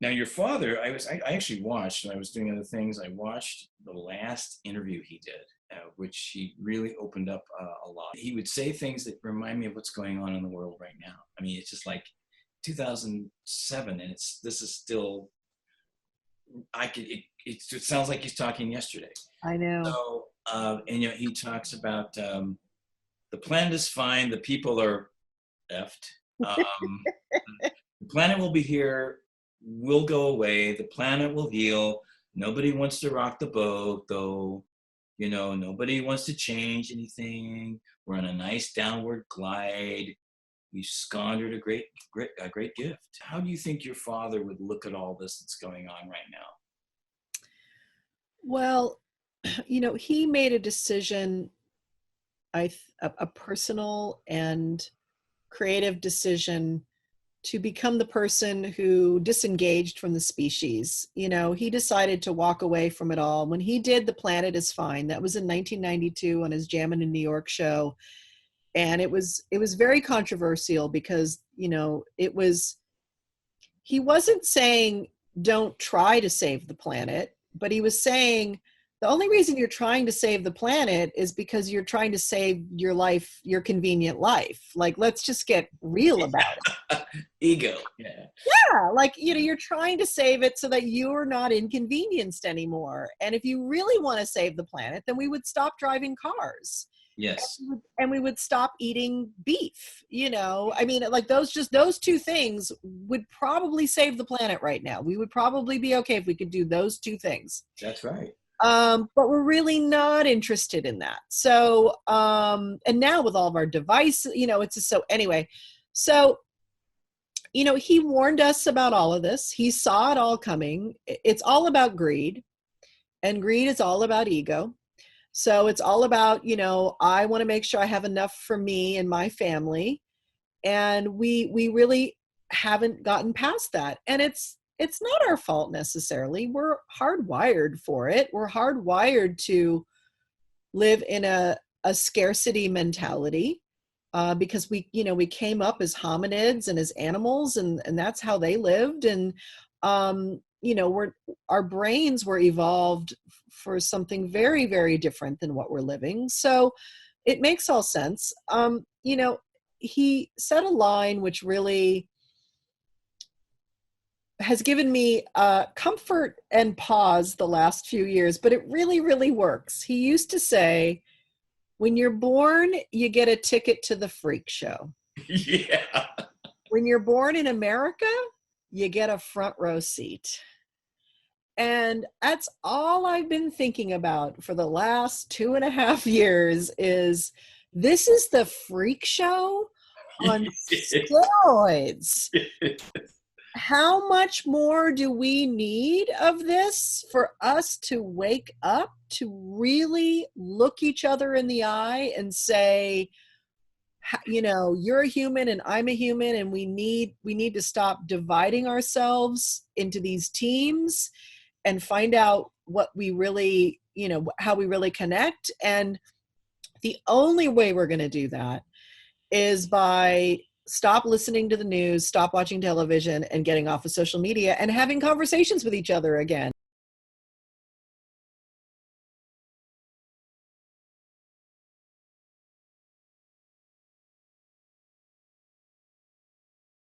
Now, your father, I actually watched, and I was doing other things. I watched the last interview he did, which he really opened up a lot. He would say things that remind me of what's going on in the world right now. I mean, it's just like 2007, and this is still, it sounds like he's talking yesterday. I know. So, and he talks about the planet is fine, the people are effed. The planet will be here, will go away, the planet will heal. Nobody wants to rock the boat, though. Nobody wants to change anything. We're on a nice downward glide. We squandered a great gift. How do you think your father would look at all this that's going on right now? Well, he made a decision, a personal and creative decision to become the person who disengaged from the species. He decided to walk away from it all. When he did The Planet is Fine, that was in 1992 on his Jammin' in New York show. And it was very controversial because, he wasn't saying don't try to save the planet, but he was saying the only reason you're trying to save the planet is because you're trying to save your life, your convenient life. Like, let's just get real about it. Ego. Yeah. Yeah. Like, you're trying to save it so that you're not inconvenienced anymore. And if you really want to save the planet, then we would stop driving cars. Yes. And we would stop eating beef. I mean, like those two things would probably save the planet right now. We would probably be okay if we could do those two things. That's right. But we're really not interested in that. So, and now with all of our devices, it's just so anyway. So, he warned us about all of this. He saw it all coming. It's all about greed, and greed is all about ego. So it's all about, I want to make sure I have enough for me and my family. And we really haven't gotten past that. And it's not our fault necessarily. We're hardwired for it. We're hardwired to live in a scarcity mentality because we came up as hominids and as animals, and that's how they lived. And, our brains were evolved for something very, very different than what we're living. So it makes all sense. He said a line which really has given me comfort and pause the last few years, but it really, really works. He used to say, when you're born, you get a ticket to the freak show. Yeah. When you're born in America, you get a front row seat. And that's all I've been thinking about for the last 2.5 years is this is the freak show on steroids. How much more do we need of this for us to wake up, to really look each other in the eye and say, you're a human and I'm a human, and we need to stop dividing ourselves into these teams and find out what we really, how we really connect. And the only way we're going to do that is by stop listening to the news, stop watching television, and getting off of social media and having conversations with each other again.